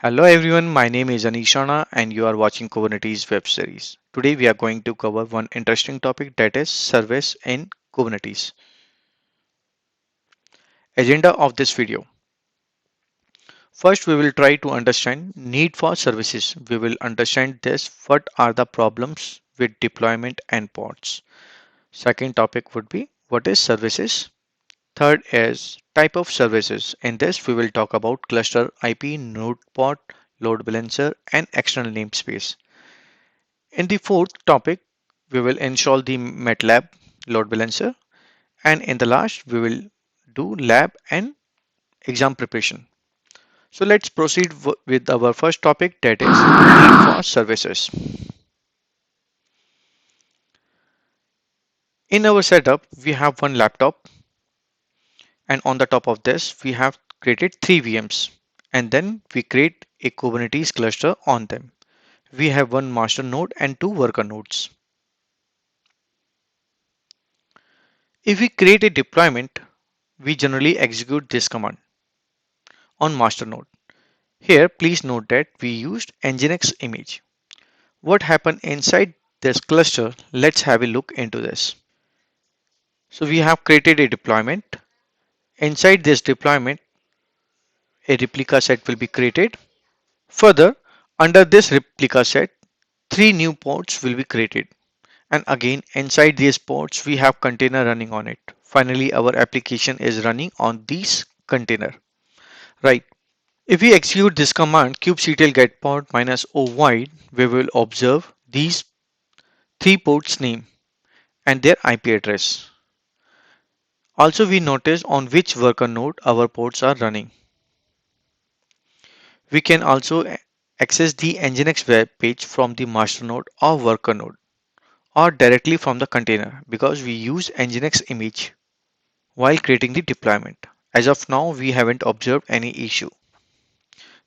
Hello everyone, my name is Anishana and you are watching Kubernetes web series. Today we are going to cover one interesting topic, that is service in Kubernetes. Agenda of this video. First we will try to understand need for services. We will understand this, what are the problems with deployment and pods. Second topic would be what is services. Third is type of services. In this we will talk about cluster IP, NodePort, load balancer and external namespace. In the fourth topic, we will install the MATLAB load balancer, and in the last, we will do lab and exam preparation. So let's proceed with our first topic, that is need for services. In our setup, we have one laptop, and on the top of this, we have created three VMs, and then we create a Kubernetes cluster on them. We have one master node and two worker nodes. If we create a deployment, we generally execute this command on master node. Here, please note that we used Nginx image. What happened inside this cluster? Let's have a look into this. So we have created a deployment. Inside this deployment, a replica set will be created. Further, under this replica set, three new pods will be created. And again, inside these pods, we have container running on it. Finally, our application is running on this container. Right. If we execute this command kubectl get pod -o void, we will observe these three ports name and their IP address. Also, we notice on which worker node our ports are running. We can also access the Nginx web page from the master node or worker node or directly from the container because we use Nginx image while creating the deployment. As of now, we haven't observed any issue.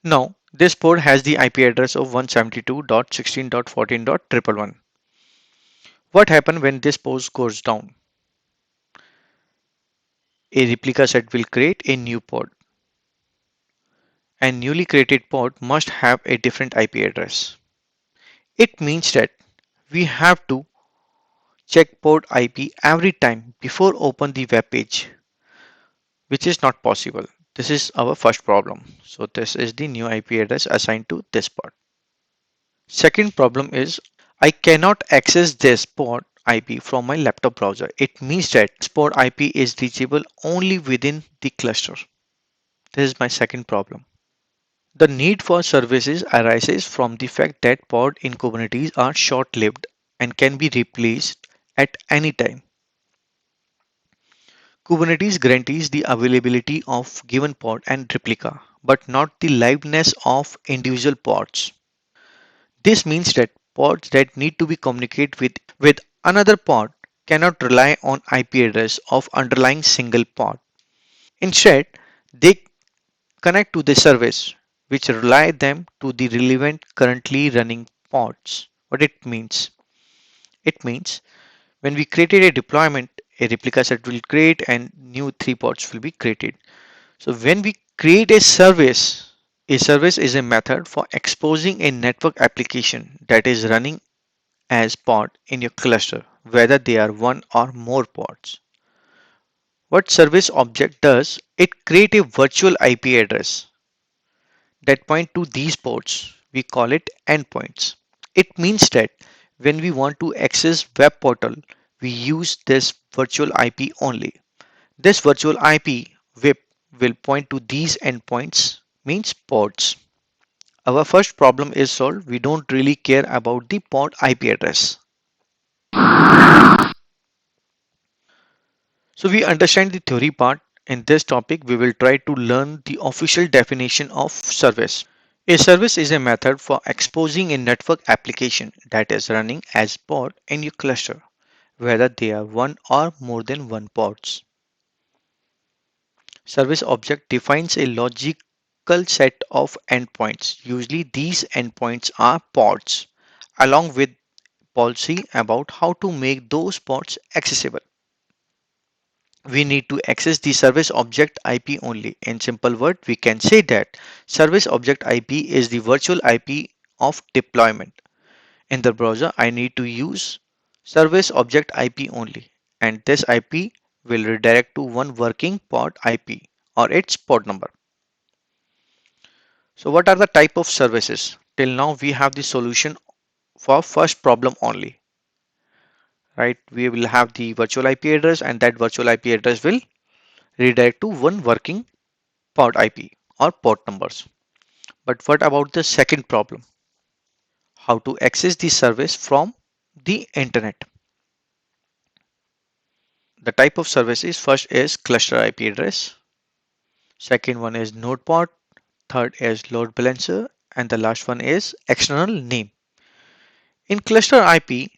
Now, this port has the IP address of 172.16.14.111. What happens when this port goes down? A replica set will create a new pod, and newly created pod must have a different IP address. It means that we have to check port IP every time before open the web page, which is not possible. This is our first problem. So this is the new IP address assigned to this pod. Second problem is I cannot access this port IP from my laptop browser. It means that this port IP is reachable only within the cluster. This is my second problem. The need for services arises from the fact that pods in Kubernetes are short-lived and can be replaced at any time. Kubernetes guarantees the availability of given pod and replica, but not the liveness of individual pods. This means that pods that need to be communicated with another pod cannot rely on IP address of underlying single pod. Instead, they connect to the service which rely them to the relevant currently running pods. What it means? It means when we created a deployment, a replica set will create and new three pods will be created. So when we create a service is a method for exposing a network application that is running as pod in your cluster, whether they are one or more pods. What service object does, it create a virtual IP address that point to these ports. We call it endpoints. It means that when we want to access web portal, we use this virtual IP only. This virtual IP WIP will point to these endpoints, means ports. Our first problem is solved. We don't really care about the port IP address. So we understand the theory part. In this topic, we will try to learn the official definition of service. A service is a method for exposing a network application that is running as pod in your cluster, whether they are one or more than one pods. Service object defines a logical set of endpoints. Usually these endpoints are pods, along with policy about how to make those pods accessible. we need to access the service object IP only. In simple word, we can say that service object IP is the virtual IP of deployment. In the browser, I need to use service object IP only, and this IP will redirect to one working port IP or its port number. So what are the type of services? Till now we have the solution for first problem only, right? We will have the virtual IP address, and that virtual IP address will redirect to one working port IP or port numbers. But what about the second problem? How to access the service from the internet? The type of services first is cluster IP address, second one is NodePort, third is load balancer, and the last one is external name. In cluster IP,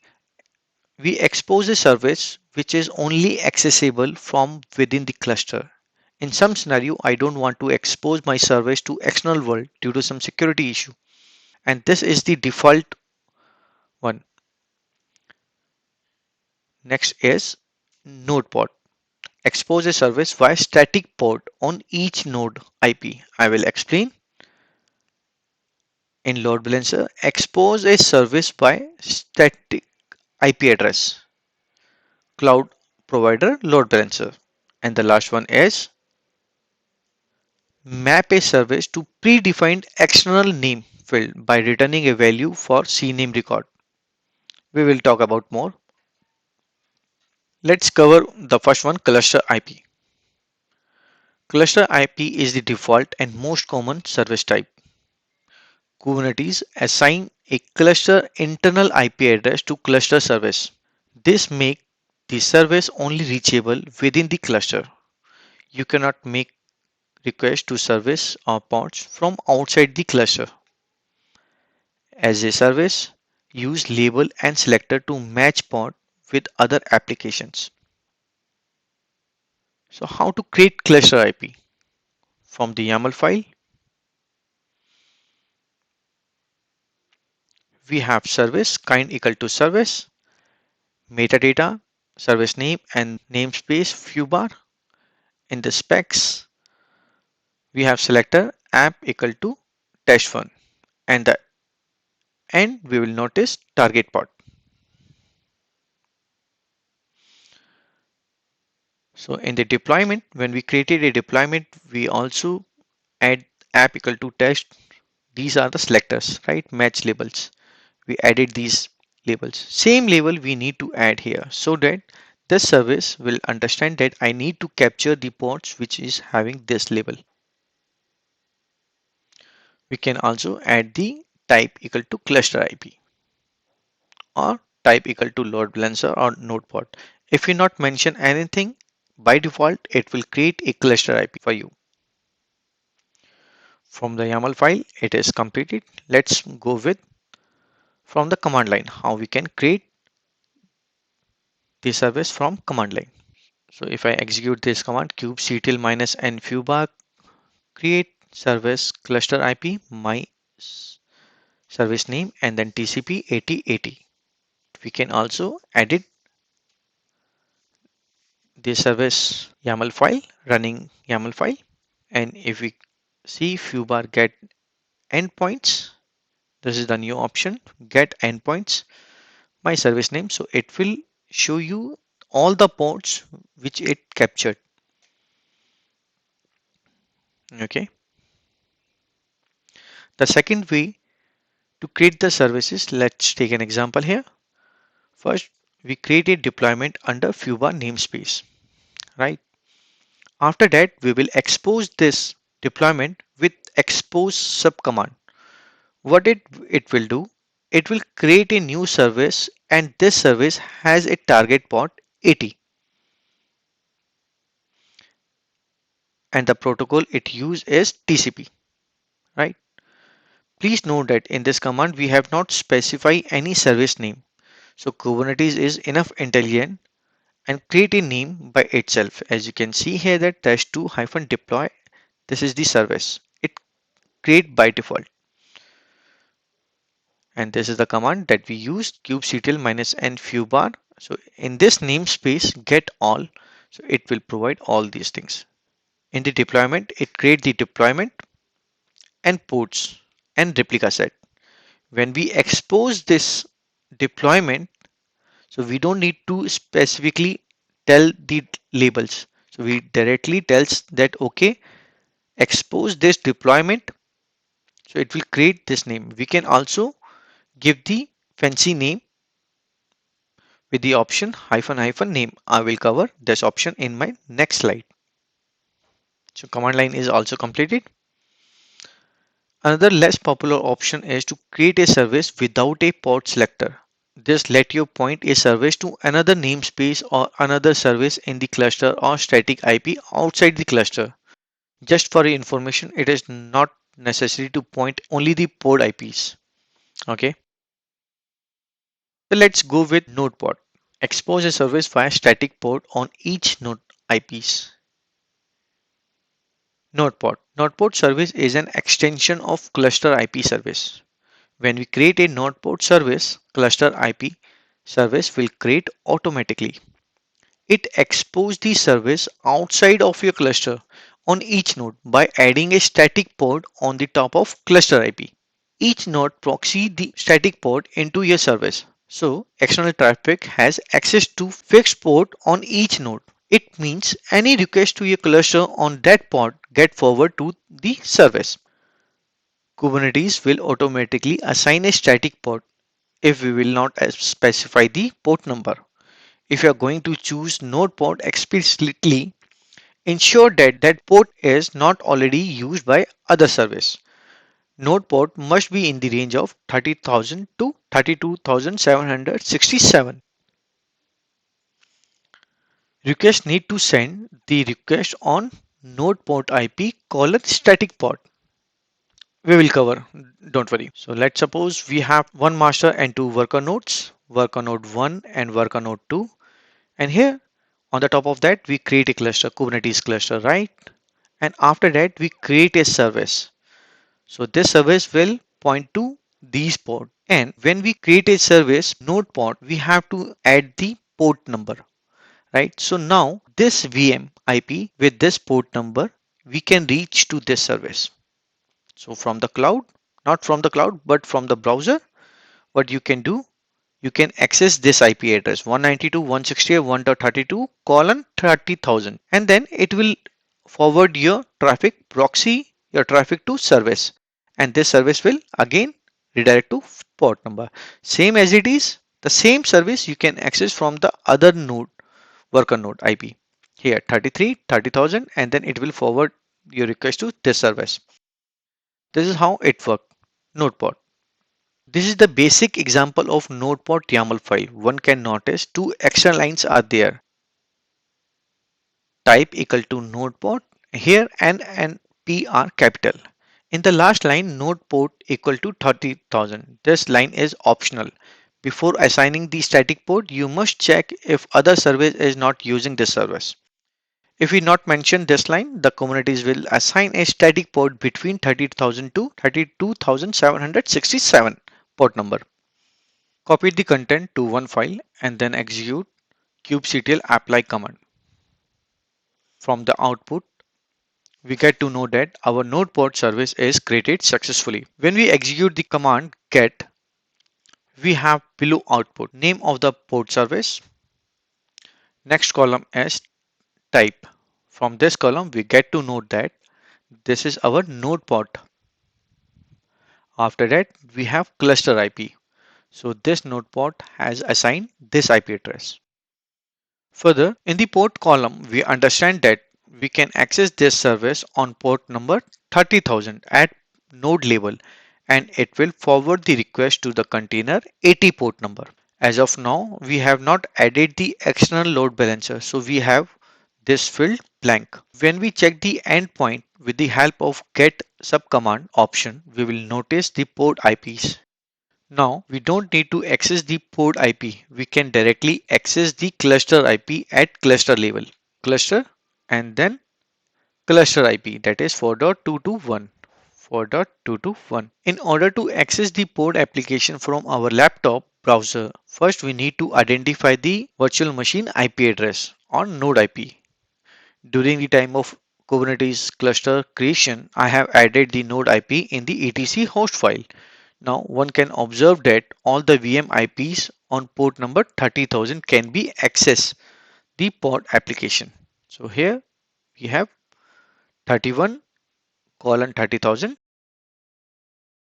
we expose a service which is only accessible from within the cluster. In some scenario, I don't want to expose my service to external world due to some security issue. And this is the default one. Next is NodePort. Expose a service via static port on each node IP. I will explain. In load balancer, expose a service by static IP address, cloud provider load balancer. And the last one is map a service to predefined external name field by returning a value for CNAME record. We will talk about more. Let's cover the first one, cluster IP. Cluster IP is the default and most common service type. Kubernetes assign a cluster internal IP address to cluster service. This makes the service only reachable within the cluster. You cannot make requests to service or pods from outside the cluster. As a service, use label and selector to match pod with other applications. So how to create cluster IP? From the YAML file, we have service kind equal to service, metadata, service name and namespace few bar. In the specs, we have selector app equal to test1, and the end we will notice target pod. So in the deployment, when we created a deployment, we also add app equal to test. These are the selectors, right? Match labels. We added these labels. Same label we need to add here so that this service will understand that I need to capture the ports which is having this label. We can also add the type equal to cluster IP or type equal to load balancer or NodePort. If you not mention anything, by default, it will create a cluster IP for you. From the YAML file, it is completed. Let's go with from the command line, how we can create the service from command line. So if I execute this command, kubectl minus n fewbar, create service cluster IP, my service name, and then TCP 8080. We can also edit the service YAML file, running YAML file. And if we see fewbar get endpoints, this is the new option, get endpoints, my service name. So it will show you all the ports which it captured. Okay. The second way to create the services, let's take an example here. First, we create a deployment under fewbar namespace, right? After that, we will expose this deployment with expose subcommand. What it will do, it will create a new service, and this service has a target port 80, and the protocol it uses is TCP, right? Please note that in this command we have not specified any service name. So Kubernetes is enough intelligent and create a name by itself. As you can see here that test2-deploy, this is the service. It create by default. And this is the command that we use kubectl minus n fewbar. So in this namespace get all. So it will provide all these things. In the deployment, it creates the deployment and ports and replica set. When we expose this deployment, so we don't need to specifically tell the labels. So we directly tells that okay, expose this deployment. So it will create this name. We can also give the fancy name with the option hyphen hyphen name. I will cover this option in my next slide. So command line is also completed. Another less popular option is to create a service without a port selector. Just let you point a service to another namespace or another service in the cluster or static IP outside the cluster. Just for your information, it is not necessary to point only the port IPs. Okay. So let's go with NodePort. Expose a service via static port on each node IPs. NodePort. NodePort service is an extension of cluster IP service. When we create a NodePort service, cluster IP service will create automatically. It exposes the service outside of your cluster on each node by adding a static port on the top of cluster IP. Each node proxy the static port into your service. So external traffic has access to fixed port on each node. It means any request to your cluster on that port get forward to the service. Kubernetes will automatically assign a static port if we will not specify the port number. If you are going to choose NodePort explicitly, ensure that that port is not already used by other service. NodePort must be in the range of 30,000 to 32,767. Request need to send the request on NodePort IP colon static port. We will cover, don't worry. So let's suppose we have one master and two worker nodes, worker node 1 and worker node 2. And here on the top of that, we create a cluster, Kubernetes cluster, right? And after that, we create a service. So this service will point to these port. And when we create a service node port, we have to add the port number, right? So now this VM IP with this port number, we can reach to this service. So from the cloud, not from the cloud, but from the browser, what you can do, you can access this IP address 192.168.1.32 colon 30,000 and then it will forward your traffic proxy your traffic to service and this service will again redirect to port number. Same as it is, the same service you can access from the other node worker node IP. Here 33, 30,000 and then it will forward your request to this service. This is how it works. NodePort. This is the basic example of NodePort YAML file. One can notice two extra lines are there. Type equal to NodePort. Here N and P are capital. In the last line, NodePort equal to 30,000. This line is optional. Before assigning the static port, you must check if other service is not using this service. If we not mention this line, the communities will assign a static port between 30,000 to 32,767 port number. Copy the content to one file and then execute kubectl apply command. From the output, we get to know that our node port service is created successfully. When we execute the command get, we have below output name of the port service. Next column is type. From this column, we get to know that this is our node port. After that, we have cluster IP. So this node port has assigned this IP address. Further, in the port column, we understand that we can access this service on port number 30,000 at node level and it will forward the request to the container 80 port number. As of now, we have not added the external load balancer, so we have this field blank. When we check the endpoint with the help of get subcommand option, we will notice the port IPs. Now we don't need to access the port IP. We can directly access the cluster IP at cluster level. Cluster and then cluster IP that is 4.221. 4.221. In order to access the port application from our laptop browser, first we need to identify the virtual machine IP address or node IP. During the time of Kubernetes cluster creation, I have added the node IP in the etc host file. Now one can observe that all the VM IPs on port number 30,000 can be accessed the pod application. So here we have 31 colon 30,000.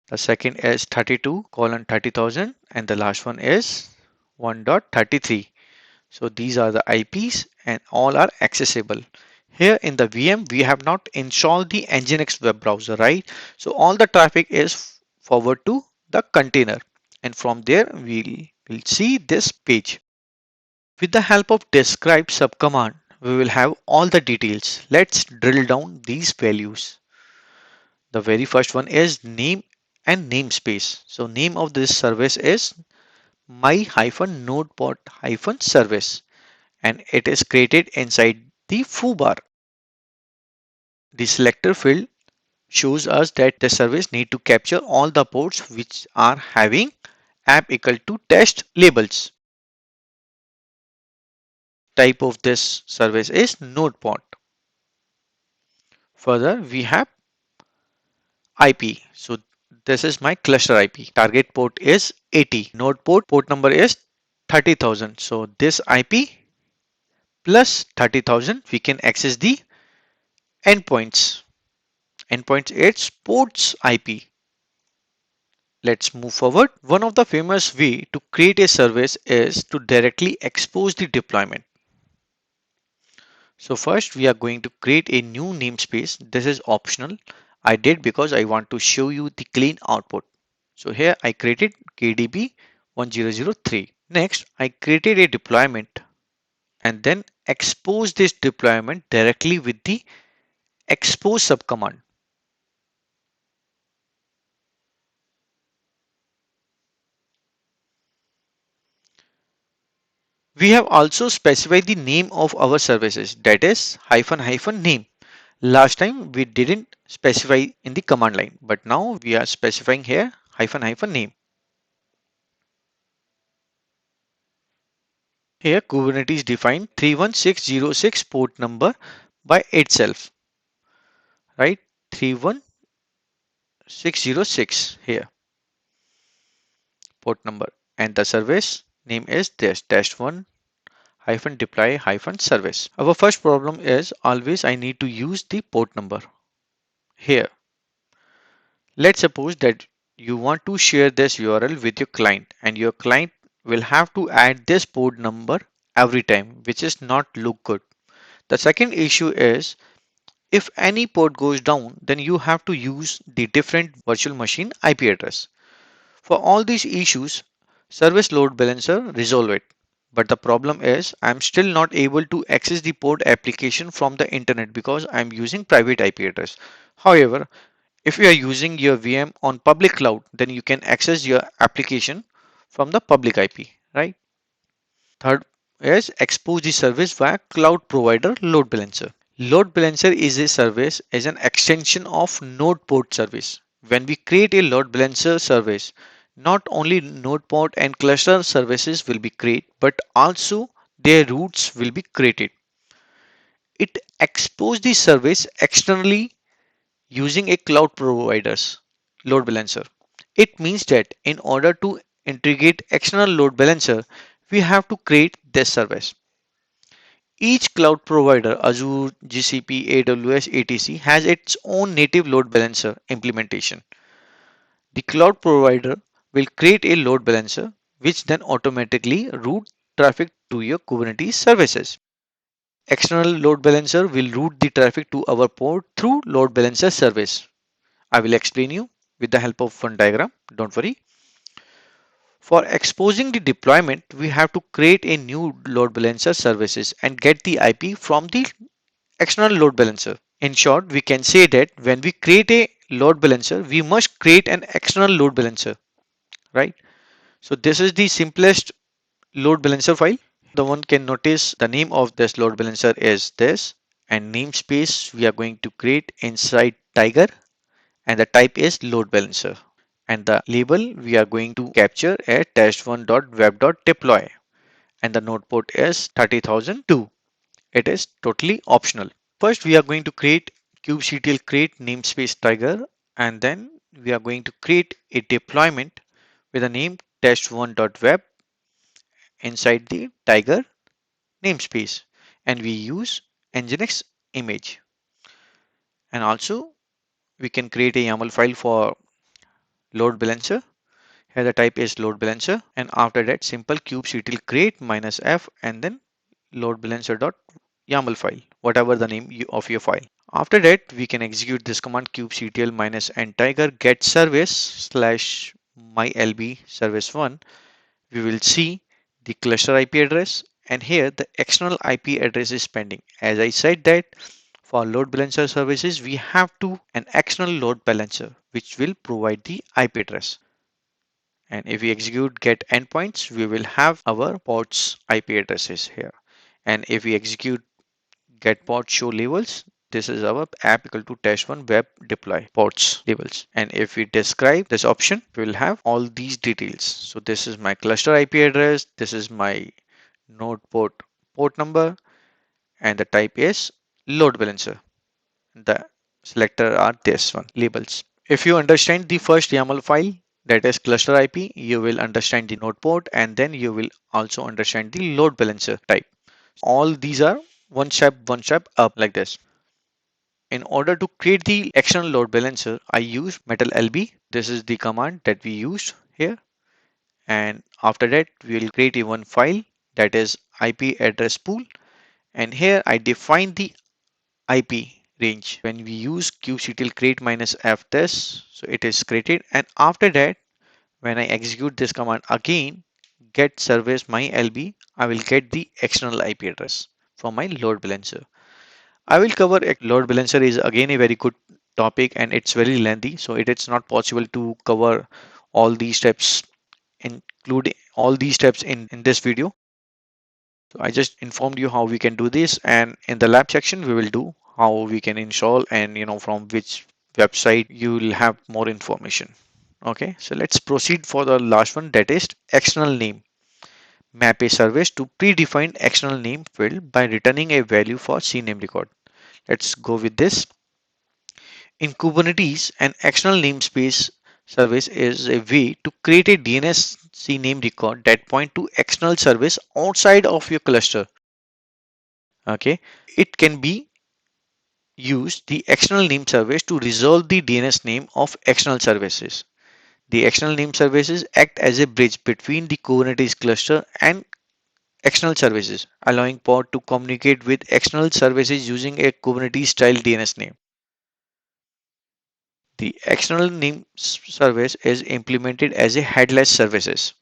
The second is 32 colon 30,000 and the last one is 1.33. So these are the IPs and all are accessible. Here in the VM, we have not installed the Nginx web browser, right? So all the traffic is forward to the container. And from there, we'll see this page. With the help of describe subcommand, we will have all the details. Let's drill down these values. The very first one is name and namespace. So name of this service is my-nodeport-service and it is created inside the foo bar. The selector field shows us that the service need to capture all the ports which are having app equal to test labels. Type of this service is NodePort. Further, we have IP. So this is my cluster IP. Target port is 80. Node port number is 30,000. So this IP plus 30,000, we can access the endpoints. Endpoints is ports IP. Let's move forward. One of the famous way to create a service is to directly expose the deployment. So first we are going to create a new namespace. This is optional. I did because I want to show you the clean output. So here I created KDB 1003. Next I created a deployment and then expose this deployment directly with the expose subcommand. We have also specified the name of our services, that is --name. Last time we didn't specify in the command line, but now we are specifying here --name. Here Kubernetes defined 31606 port number by itself, right? 31606 here port number and the service name is this test1 deploy service. Our first problem is always I need to use the port number here. Let's suppose that you want to share this URL with your client and your client will have to add this port number every time, which is not look good. The second issue is if any port goes down, then you have to use the different virtual machine IP address. For all these issues, service load balancer resolve it. But the problem is I'm still not able to access the port application from the internet because I'm using private IP address. However, if you are using your VM on public cloud, then you can access your application from the public IP, right? Third is expose the service via cloud provider load balancer. Load balancer is a service as an extension of NodePort service. When we create a load balancer service, not only NodePort and cluster services will be created, but also their routes will be created. It exposes the service externally using a cloud provider's load balancer. It means that in order to integrate external load balancer, we have to create this service. Each cloud provider, Azure, GCP, AWS, etc., has its own native load balancer implementation. The cloud provider will create a load balancer, which then automatically route traffic to your Kubernetes services. External load balancer will route the traffic to our port through load balancer service. I will explain you with the help of one diagram. Don't worry. For exposing the deployment, we have to create a new load balancer services and get the IP from the external load balancer. In short, we can say that when we create a load balancer, we must create an external load balancer, right? So this is the simplest load balancer file. The one can notice the name of this load balancer is this and namespace we are going to create inside Tiger and the type is load balancer. And the label we are going to capture as test1.web.deploy and the node port is 30,002. It is totally optional. First, we are going to create kubectl create namespace tiger, and then we are going to create a deployment with a name test1.web inside the tiger namespace, and we use nginx image. And also we can create a YAML file for load balancer. Here the type is load balancer, and after that simple kubectl create -f and then load balancer dot YAML file, whatever the name of your file. After that, we can execute this command kubectl -n tiger get service slash mylb service 1. We will see the cluster IP address, and here the external IP address is pending. As I said that for load balancer services, we have to an external load balancer which will provide the IP address. And if we execute get endpoints, we will have our ports IP addresses here. And if we execute get port show labels, this is our app equal to test1 web deploy ports labels. And if we describe this option, we will have all these details. So this is my cluster IP address, this is my NodePort port number, and the type is load balancer. The selector are this one labels. If you understand the first YAML file, that is cluster IP, you will understand the node port, and then you will also understand the load balancer type. All these are one step up like this. In order to create the external load balancer, I use metal lb. This is the command that we used here. And after that, we will create a one file that is IP address pool. And here I define the IP range. When we use kubectl create -f this, so it is created. And after that, when I execute this command again, get service my LB, I will get the external IP address for my load balancer. I will cover load balancer is again a very good topic, and it's very lengthy, so it is not possible to cover all these steps, including all these steps in this video. So I just informed you how we can do this, and in the lab section we will do how we can install, and from which website you will have more information. Okay, so let's proceed for the last one, that is external name. Map a service to predefined external name field by returning a value for CNAME record. Let's go with this. In Kubernetes, an external namespace service is a way to create a DNS CNAME record that point to external service outside of your cluster. Okay, it can be used the external name service to resolve the DNS name of external services. The external name services act as a bridge between the Kubernetes cluster and external services, allowing pod to communicate with external services using a Kubernetes style DNS name. The external name service is implemented as a headless services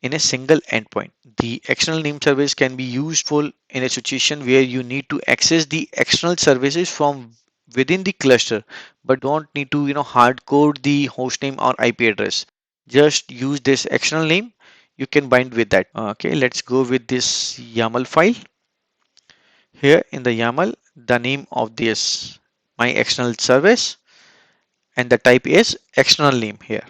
in a single endpoint. The external name service can be useful in a situation where you need to access the external services from within the cluster, but don't need to hard code the hostname or IP address. Just use this external name. You can bind with that. Okay, let's go with this YAML file. Here in the YAML, the name of this my external service, and the type is external name here.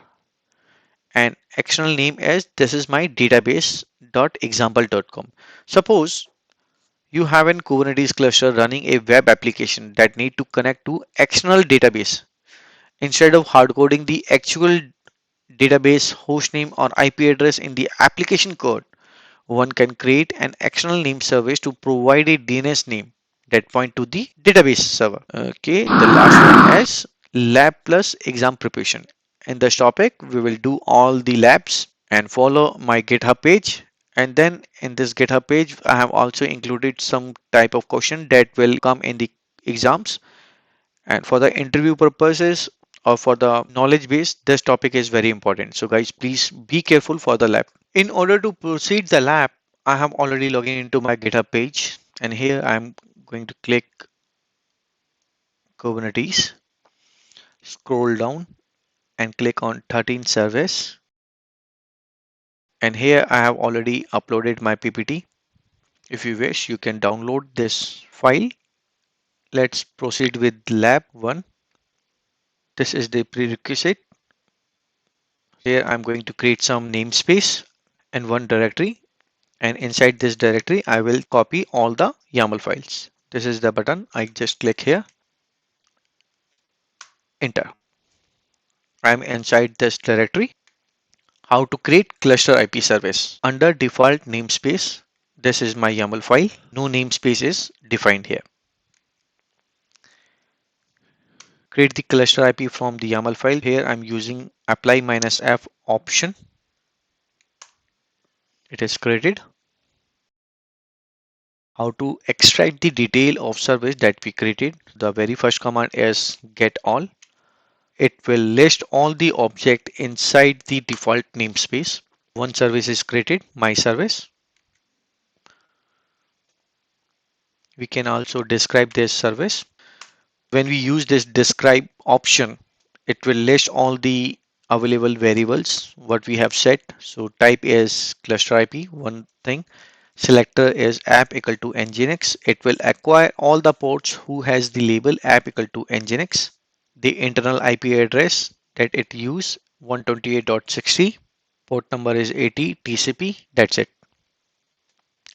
And external name is this is my database.example.com. Suppose you have an Kubernetes cluster running a web application that need to connect to external database. Instead of hard coding the actual database hostname or IP address in the application code, one can create an external name service to provide a DNS name that point to the database server. Okay, the last one is lab plus exam preparation. In this topic, we will do all the labs and follow my GitHub page. And then in this GitHub page, I have also included some type of question that will come in the exams. And for the interview purposes or for the knowledge base, this topic is very important. So guys, please be careful for the lab. In order to proceed the lab, I have already logged into my GitHub page, and here I'm going to click Kubernetes, scroll down and click on 13 service. And here I have already uploaded my PPT. If you wish, you can download this file. Let's proceed with lab 1. This is the prerequisite. Here I'm going to create some namespace and one directory. And inside this directory, I will copy all the YAML files. This is the button. I just click here, enter. I'm inside this directory. How to create cluster IP service under default namespace. This is my YAML file. No namespace is defined here. Create the cluster IP from the YAML file. Here I'm using apply -f option. It is created. How to extract the detail of service that we created. The very first command is get all. It will list all the object inside the default namespace. One service is created, my service. We can also describe this service. When we use this describe option, it will list all the available variables what we have set. So type is cluster IP, one thing. Selector is app equal to nginx. It will acquire all the ports who has the label app equal to nginx. The internal IP address that it use 128.60. Port number is 80 TCP. That's it.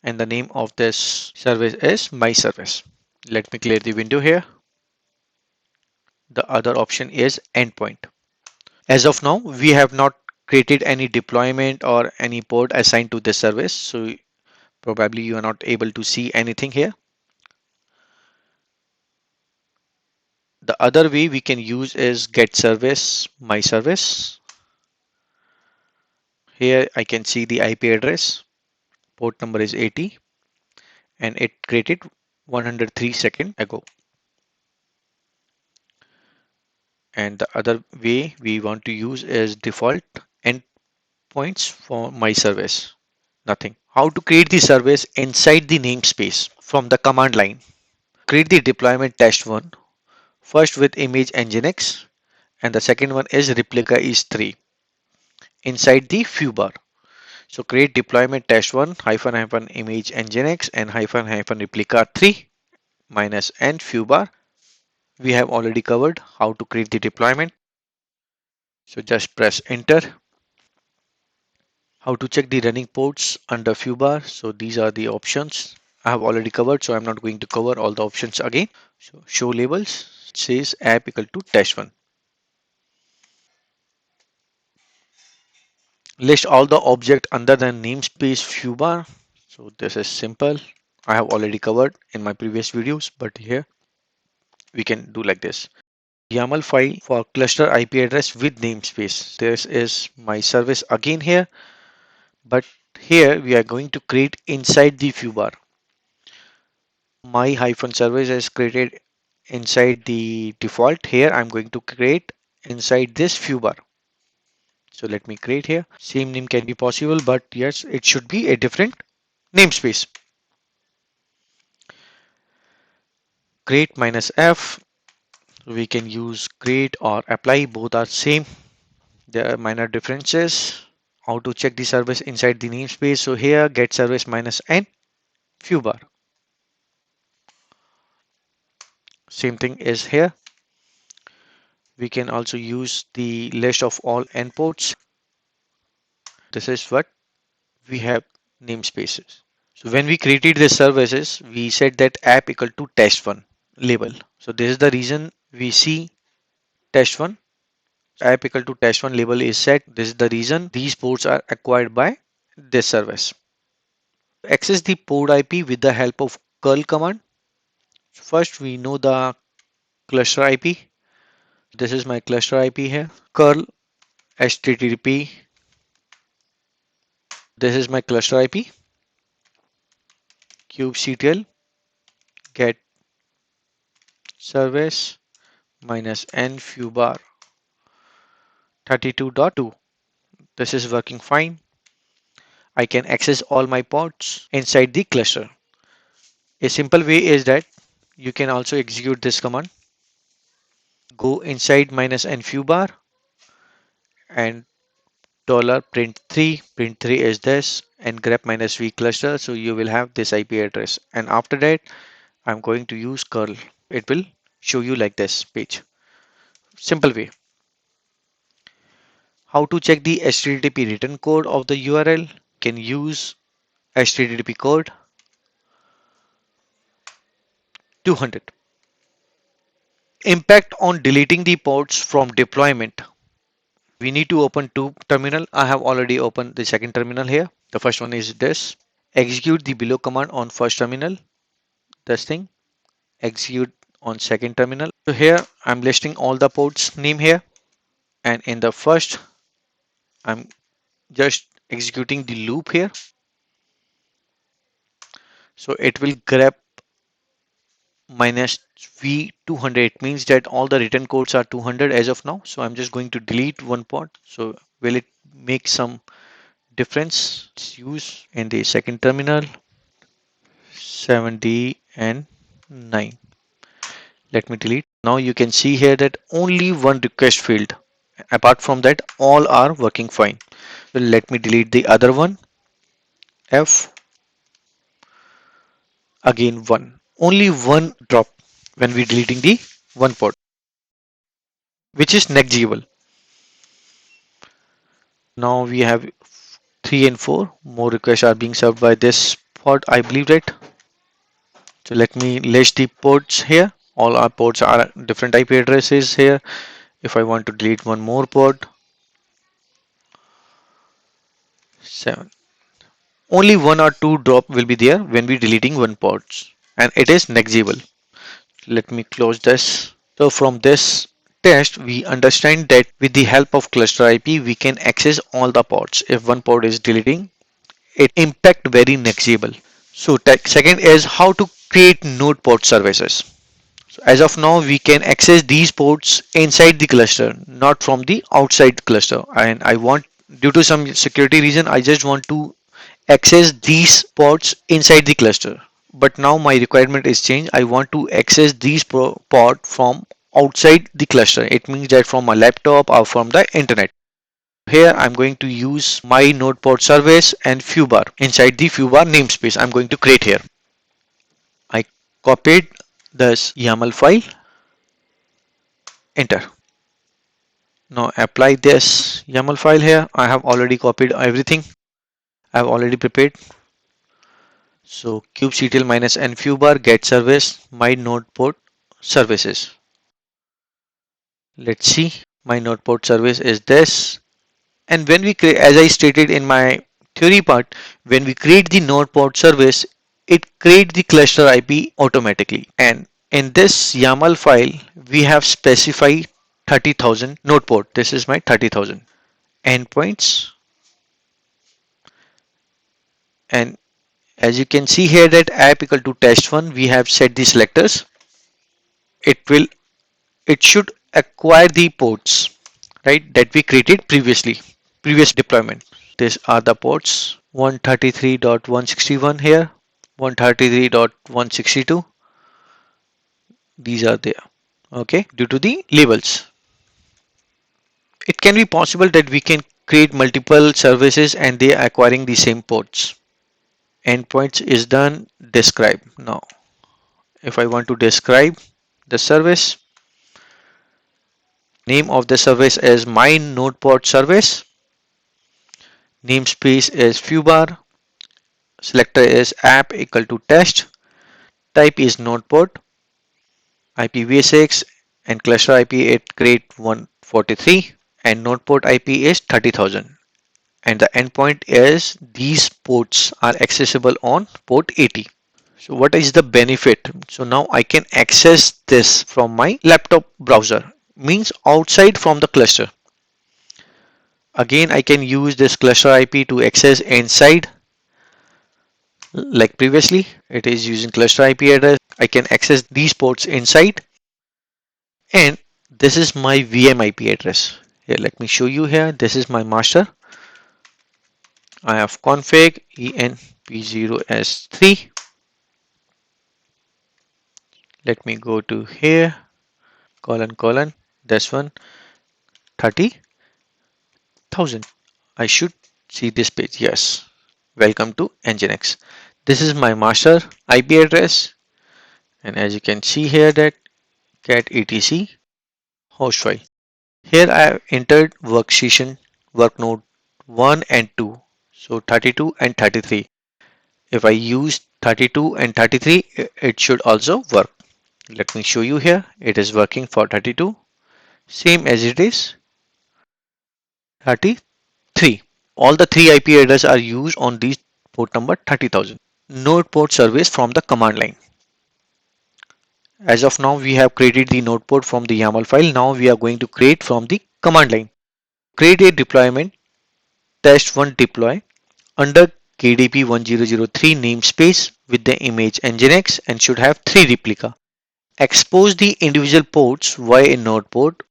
And the name of this service is my service. Let me clear the window here. The other option is endpoint. As of now, we have not created any deployment or any port assigned to this service. So probably you are not able to see anything here. The other way we can use is get service, my service. Here I can see the IP address. Port number is 80 and it created 103 seconds ago. And the other way we want to use is default endpoints for my service. Nothing. How to create the service inside the namespace from the command line. Create the deployment test one. First with image nginx and the second one is replica is 3 inside the foo bar. So create deployment test one hyphen hyphen image nginx and hyphen hyphen replica 3 minus n foo bar. We have already covered how to create the deployment. So just press enter. How to check the running ports under foo bar. So these are the options I have already covered. So I'm not going to cover all the options again. So show labels. It says app equal to test one. List all the object under the namespace foo bar. So this is simple. I have already covered in my previous videos, but here we can do like this. YAML file for cluster IP address with namespace. This is my service again here, but here we are going to create inside the foo bar. My hyphen service is created inside the default. Here I'm going to create inside this foo bar. So let me create here. Same name can be possible, but yes, it should be a different namespace. Create -f. We can use create or apply. Both are same. There are minor differences. How to check the service inside the namespace. So here get service -n foo bar. Same thing is here. We can also use the list of all endpoints. This is what we have namespaces. So when we created the services, we said that app equal to test1 label. So this is the reason we see test1. App equal to test1 label is set. This is the reason these ports are acquired by this service. Access the port IP with the help of curl command. First, we know the cluster IP. This is my cluster IP here. Curl HTTP. This is my cluster IP. kubectl get service -n foo bar 32.2. This is working fine. I can access all my ports inside the cluster. A simple way is that you can also execute this command. Go inside -n foo bar and $print3 is this and grep -v cluster. So you will have this IP address. And after that, I'm going to use curl. It will show you like this page. Simple way. How to check the HTTP return code of the URL. Can use HTTP code. 200. Impact on deleting the ports from deployment. We need to open two terminal. I have already opened the second terminal here. The first one is this. Execute the below command on first terminal. This thing. Execute on second terminal. So here I'm listing all the ports name here. And in the first, I'm just executing the loop here. So it will grab minus v 200. It means that all the written codes are 200 as of now. So I'm just going to delete one port. So will it make some difference? Let's use in the second terminal 70 and 9. Let me delete. Now you can see here that only one request failed. Apart from that, all are working fine. So let me delete the other one. F again 1. Only one drop when we deleting the one port, which is negligible. Now we have 3 and 4. More requests are being served by this port, I believe that. So let me list the ports here. All our ports are different IP addresses here. If I want to delete one more port, 7. Only one or two drop will be there when we deleting one ports, and it is negligible. Let me close this. So from this test, we understand that with the help of cluster IP, we can access all the ports. If one port is deleting, it impact very negligible. So second is how to create NodePort services. So as of now, we can access these ports inside the cluster, not from the outside cluster. And I want, due to some security reason, I just want to access these ports inside the cluster. But now my requirement is changed. I want to access these port from outside the cluster. It means that from my laptop or from the internet. Here I'm going to use my NodePort service and fewbar. Inside the fewbar namespace I'm going to create here. I copied this YAML file, enter. Now apply this YAML file here. I have already copied everything. I have already prepared. So kubectl minus n fewbar get service my NodePort services. Let's see. My NodePort service is this. And when we create, as I stated in my theory part, when we create the NodePort service, it creates the cluster IP automatically. And in this YAML file, we have specified 30,000 NodePort. This is my 30,000 endpoints. And as you can see here that app equal to test1, we have set the selectors. It should acquire the ports, right, that we created previously, previous deployment. These are the ports 133.161 here, 133.162. These are there. Okay, due to the labels. It can be possible that we can create multiple services and they are acquiring the same ports. Endpoints is done. Describe. Now, if I want to describe the service, name of the service is my NodePort service. Namespace is fewbar. Selector is app equal to test. Type is NodePort. IPv6 and cluster IP it create 143 and NodePort IP is 30,000. And the endpoint is these ports are accessible on port 80. So what is the benefit? So now I can access this from my laptop browser, means outside from the cluster. Again, I can use this cluster IP to access inside like previously. It is using cluster IP address. I can access these ports inside, and this is my VM IP address. Here, let me show you here. This is my master. I have config enp0s3. Let me go to here, colon, this one, 30,000. I should see this page. Yes. Welcome to Nginx. This is my master IP address. And as you can see here that cat etc host file. Here I have entered workstation work node 1 and 2. So 32 and 33. If I use 32 and 33, it should also work. Let me show you here. It is working for 32, same as it is 33. All the three IP addresses are used on this port number 30,000. Node port service from the command line. As of now, we have created the node port from the YAML file. Now we are going to create from the command line. Create a deployment test1 deploy under KDP 1003 namespace with the image nginx and should have three replica. Expose the individual ports via a node port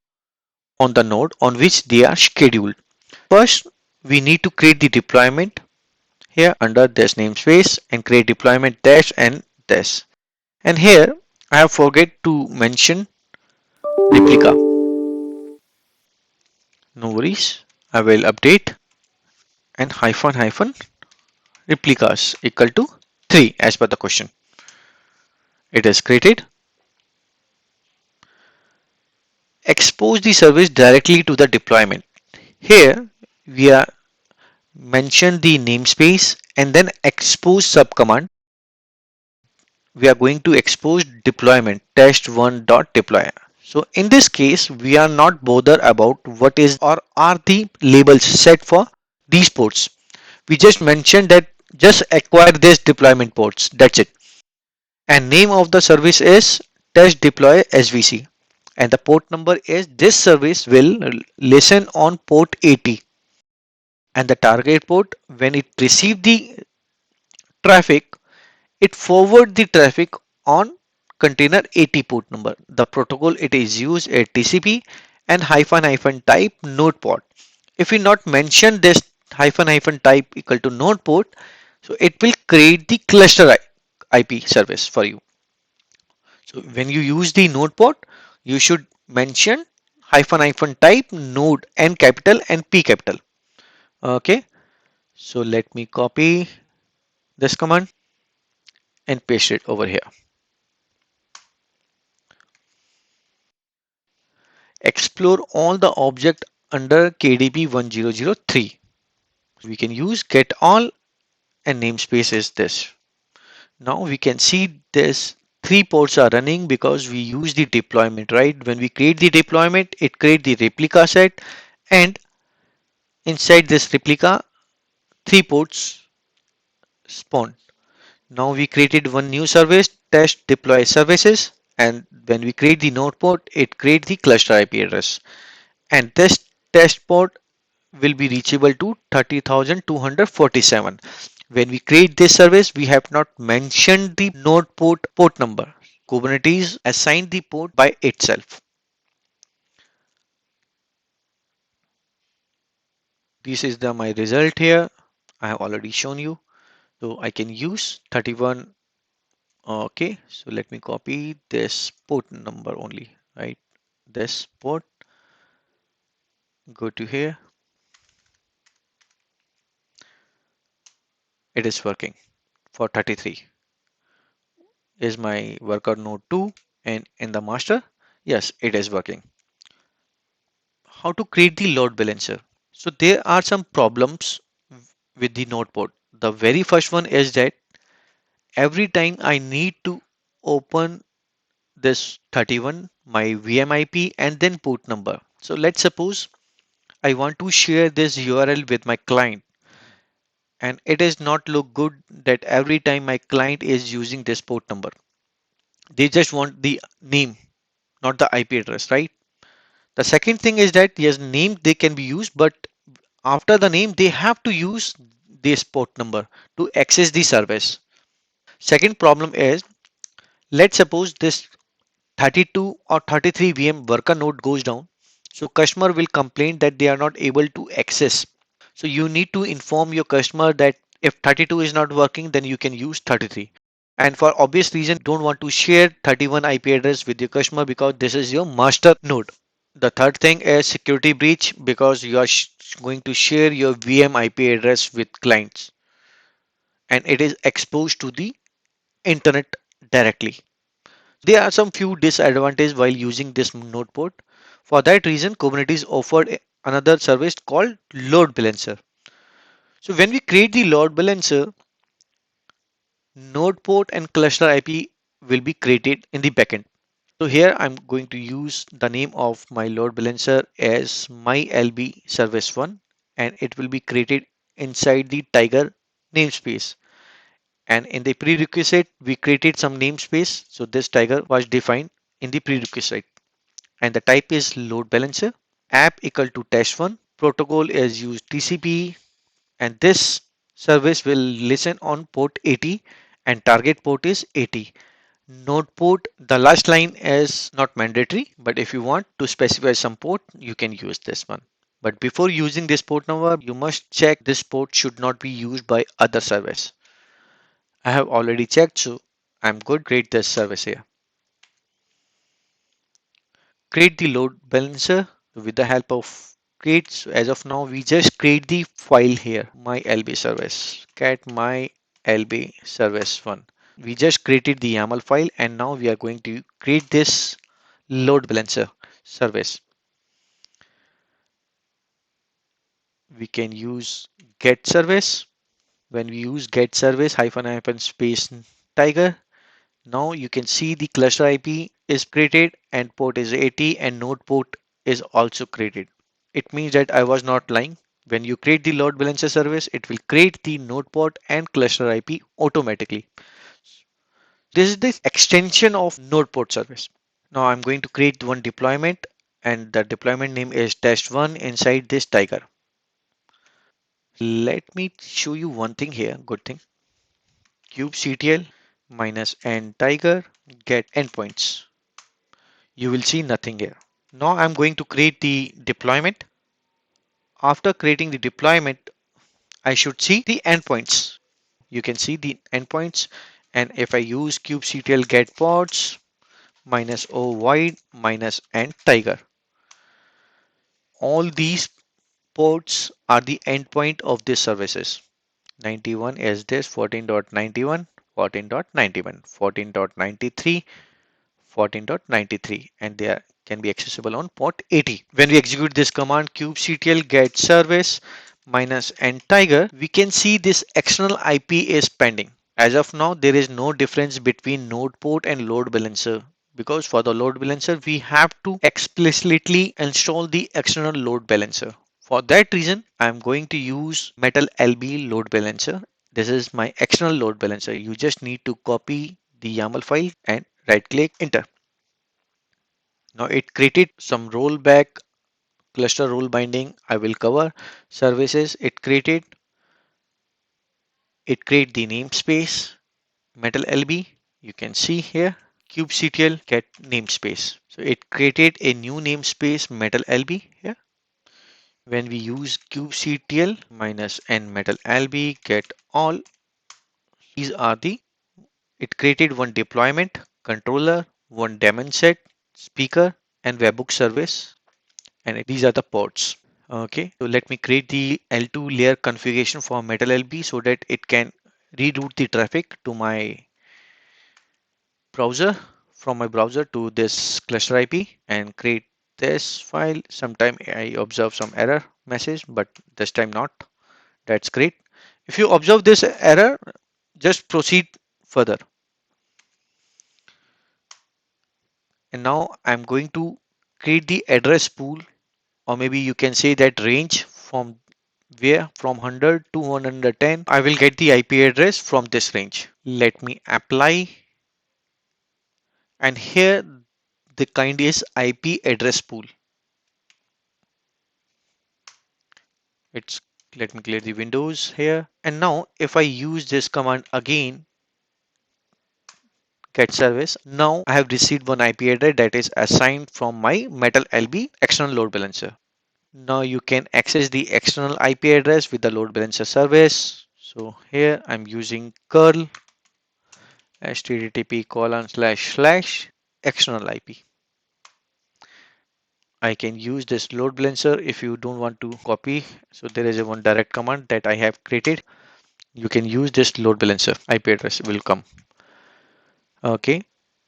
on the node on which they are scheduled. First, we need to create the deployment here under this namespace and create deployment dash and dash. And here I have forget to mention replica. No worries. I will update and hyphen hyphen replicas equal to 3 as per the question. It is created. Expose the service directly to the deployment. Here we are mention the namespace and then expose subcommand. We are going to expose deployment test1.deploy. So in this case, we are not bothered about what is or are the labels set for these ports. We just mentioned that just acquire this deployment ports. That's it. And name of the service is test deploy svc. And the port number is this service will listen on port 80. And the target port, when it receive the traffic, it forward the traffic on container 80 port number. The protocol it is used at TCP and hyphen hyphen type NodePort. If we not mention this hyphen hyphen type equal to NodePort, so it will create the cluster IP service for you. So when you use the NodePort, you should mention hyphen hyphen type node N capital and P capital. Okay. So let me copy this command and paste it over here. Explore all the object under KDP 1003. We can use get all and namespace is this. Now we can see this three ports are running because we use the deployment, right? When we create the deployment, it create the replica set and inside this replica, three ports spawn. Now we created one new service, test deploy services, and when we create the node port, it creates the cluster IP address. And this test port will be reachable to 30,247. When we create this service, we have not mentioned the node port number. Kubernetes assigned the port by itself. This is the my result here. I have already shown you. So I can use 31. Okay, so let me copy this port number only, right? This port, go to here. It is working for 33. Is my worker node 2 and in the master? Yes, it is working. How to create the load balancer? So there are some problems with the NodePort. The very first one is that every time I need to open this 31, my VMIP and then port number. So let's suppose I want to share this URL with my client and it is not look good that every time my client is using this port number. They just want the name, not the IP address, right? The second thing is that yes, name they can be used, but after the name, they have to use this port number to access the service. Second problem is, let's suppose this 32 or 33 VM worker node goes down. So customer will complain that they are not able to access. So you need to inform your customer that if 32 is not working, then you can use 33. And for obvious reason, don't want to share 31 IP address with your customer because this is your master node. The third thing is security breach because you are going to share your VM IP address with clients and it is exposed to the internet directly. There are some few disadvantages while using this node port. For that reason, Kubernetes offered another service called load balancer. So when we create the load balancer, node port and cluster IP will be created in the backend. So here I'm going to use the name of my load balancer as my LB service 1, and it will be created inside the Tiger namespace. And in the prerequisite, we created some namespace. So this Tiger was defined in the prerequisite, and the type is load balancer. App equal to test1. Protocol is used TCP, and this service will listen on port 80 and target port is 80. NodePort, the last line is not mandatory, but if you want to specify some port, you can use this one. But before using this port number, you must check this port should not be used by other service. I have already checked, so I'm good. Create this service here. Create the load balancer with the help of create. So as of now, we just create the file here, my LB service, cat my LB service one. We just created the YAML file, and now we are going to create this load balancer service. We can use get service. When we use get service hyphen hyphen space tiger, now you can see the cluster IP is created and port is 80 and node port is also created. It means that I was not lying. When you create the load balancer service, it will create the node port and cluster IP automatically. This is the extension of node port service. Now I'm going to create one deployment, and the deployment name is test1 inside this tiger. Let me show you one thing here, good thing. Kubectl minus n tiger get endpoints. You will see nothing here. Now I'm going to create the deployment. After creating the deployment, I should see the endpoints. You can see the endpoints, and if I use kubectl get pods minus o void minus n tiger, all these ports are the endpoint of these services. 91 is this 14.91, 14.91, 14.93, 14.93, and they can be accessible on port 80. When we execute this command kubectl get service minus n tiger, we can see this external IP is pending. As of now, there is no difference between node port and load balancer, because for the load balancer we have to explicitly install the external load balancer. For that reason, I'm going to use metal LB load balancer. This is my external load balancer. You just need to copy the YAML file and right click enter. Now it created some rollback cluster role binding. I will cover services. It create the namespace metal LB. You can see here kubectl get namespace. So it created a new namespace metal LB here. When we use kubectl minus n metal LB get all, these are the it created one deployment controller, one daemon set, speaker, and webhook service, and these are the ports. Okay, so let me create the L2 layer configuration for metal LB so that it can reroute the traffic to my browser, from my browser to this cluster IP, and create this file. Sometime I observe some error message, but this time not. That's great. If you observe this error, just proceed further. And now I'm going to create the address pool, or maybe you can say that range from where from 100 to 110 I will get the IP address from this range. Let me apply, and here the kind is IP address pool. It's Let me clear the windows here, and now if I use this command again, get service, now I have received one IP address that is assigned from my metal LB external load balancer. Now you can access the external IP address with the load balancer service. So here I'm using curl http:// external IP. I can use this load balancer if you don't want to copy. So there is a one direct command that I have created. You can use this load balancer IP address will come. Okay.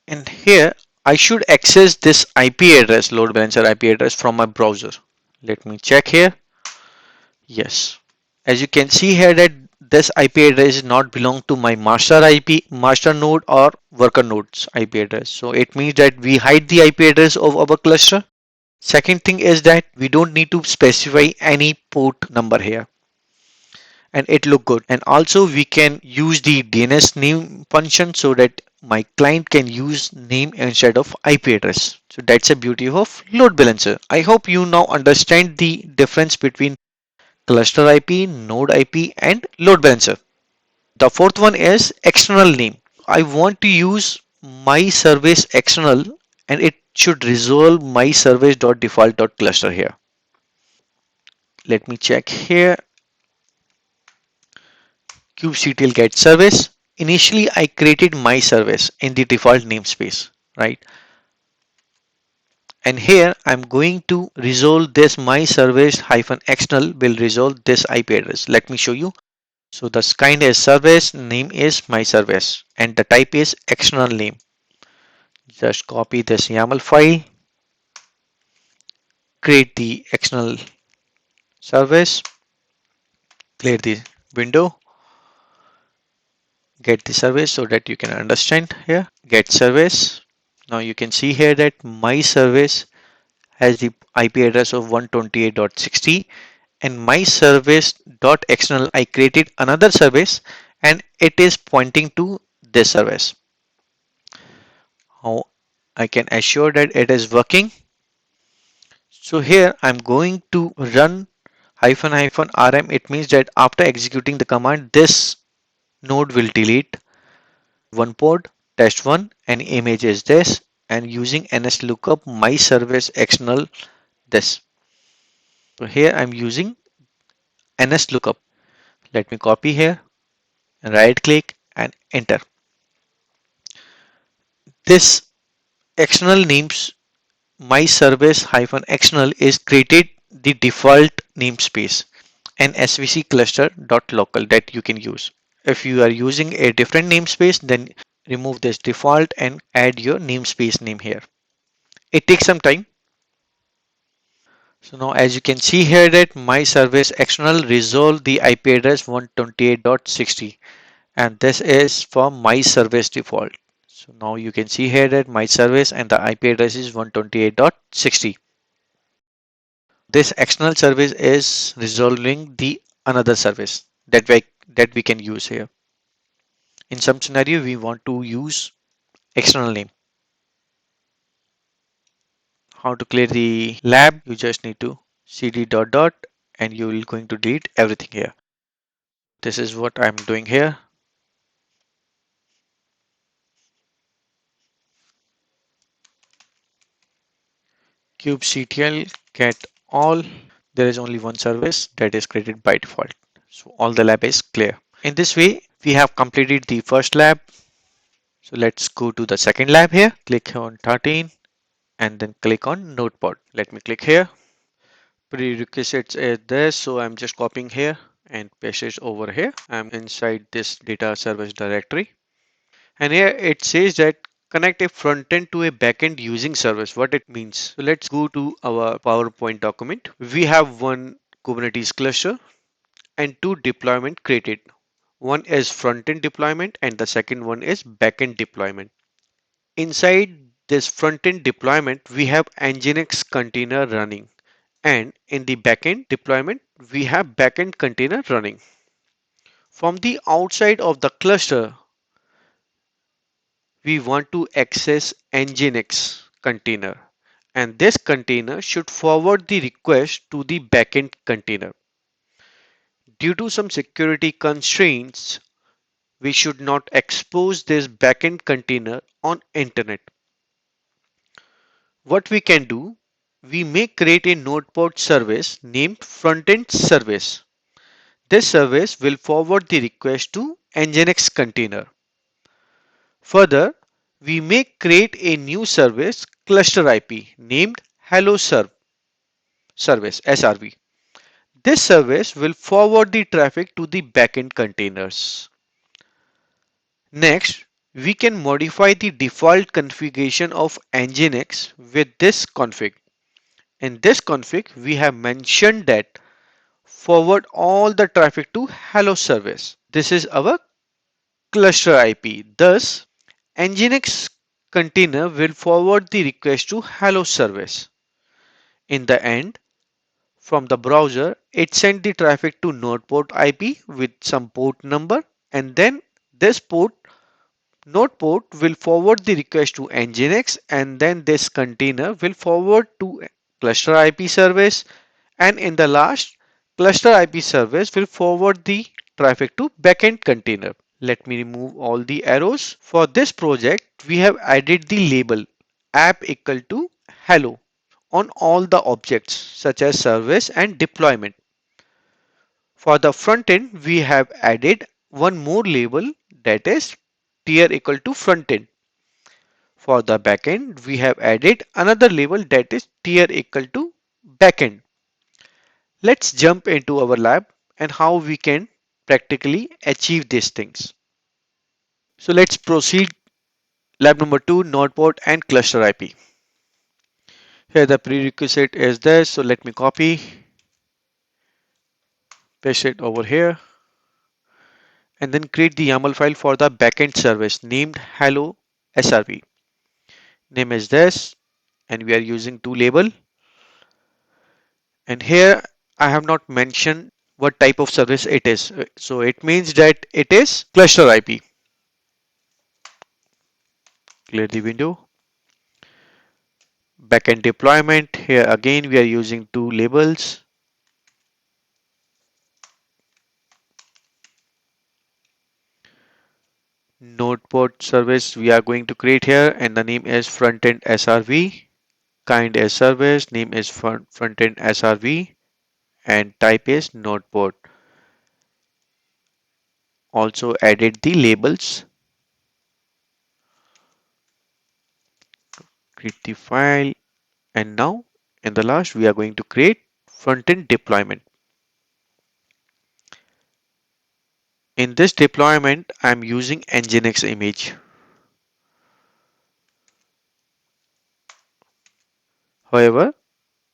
And here I should access this IP address, load balancer IP address from my browser. Let me check here. Yes. As you can see here that this IP address is not belong to my master node or worker node's IP address. So it means that we hide the IP address of our cluster. Second thing is that we don't need to specify any port number here and it look good. And also we can use the DNS name function so that my client can use name instead of IP address. So that's the beauty of load balancer. I hope you now understand the difference between cluster IP, node IP and load balancer. The fourth one is external name. I want to use my service external and it should resolve my service.default.cluster here. Let me check here. kubectl get service. Initially, I created my service in the default namespace, right? And here I'm going to resolve this my service hyphen external will resolve this IP address. Let me show you. So the kind is service, name is my service, and the type is external name. Just copy this YAML file, create the external service, clear the window, get the service so that you can understand here. Get service. Now you can see here that my service has the IP address of 128.60 and my service.external I created another service and it is pointing to this service. How I can assure that it is working. So here I'm going to run hyphen hyphen rm. It means that after executing the command, this node will delete one port test1 and image is this and using ns lookup my service external this. So here I'm using ns lookup. Let me copy here, right click and enter. This external names my service hyphen external is created the default namespace and svc cluster dot local that you can use. If you are using a different namespace, then remove this default and add your namespace name here. It takes some time. So now as you can see here that my service external resolve the IP address 128.60 and this is for my service default. So now you can see here that my service and the IP address is 128.60. This external service is resolving the another service that we can use here. In some scenario, we want to use external name. How to clear the lab? You just need to cd dot dot and you will going to delete everything here. This is what I'm doing here. kubectl get all. There is only one service that is created by default. So all the lab is clear. In this way, we have completed the first lab. So let's go to the second lab here. Click on 13 and then click on NodePort. Let me click here. Prerequisites is this, so I'm just copying here and paste it over here. I'm inside this data service directory. And here it says that connect a front end to a backend using service. What it means. So let's go to our PowerPoint document. We have one Kubernetes cluster and two deployment created. One is front end deployment and the second one is backend deployment. Inside this front end deployment, we have Nginx container running. And in the backend deployment, we have backend container running. From the outside of the cluster, we want to access Nginx container. And this container should forward the request to the backend container. Due to some security constraints, we should not expose this backend container on internet. What we can do, we may create a NodePort service named frontend service. This service will forward the request to Nginx container. Further, we may create a new service ClusterIP named service SRV. This service will forward the traffic to the backend containers. Next, we can modify the default configuration of Nginx with this config. In this config, we have mentioned that forward all the traffic to hello service. This is our cluster IP. Thus, Nginx container will forward the request to hello service. In the end, from the browser, it sent the traffic to NodePort IP with some port number, and then this NodePort will forward the request to Nginx, and then this container will forward to cluster IP service, and in the last, cluster IP service will forward the traffic to backend container. Let me remove all the arrows. For this project, we have added the label app equal to hello on all the objects such as service and deployment. For the front end, we have added one more label, that is tier equal to front end. For the backend, we have added another label, that is tier equal to backend. Let's jump into our lab and how we can practically achieve these things. So let's proceed. Lab number 2, NodePort and cluster IP. Here the prerequisite is this, so let me copy, paste it over here, and then create the YAML file for the backend service named hello SRV. Name is this, and we are using two label. And here I have not mentioned what type of service it is. So it means that it is cluster IP. Clear the window. Backend deployment. Here again we are using two labels. NodePort service we are going to create here, and the name is frontend SRV. Kind is service, name is frontend SRV, and type is NodePort. Also added the labels. Create the file, and now in the last we are going to create frontend deployment. In this deployment, I'm using Nginx image. However,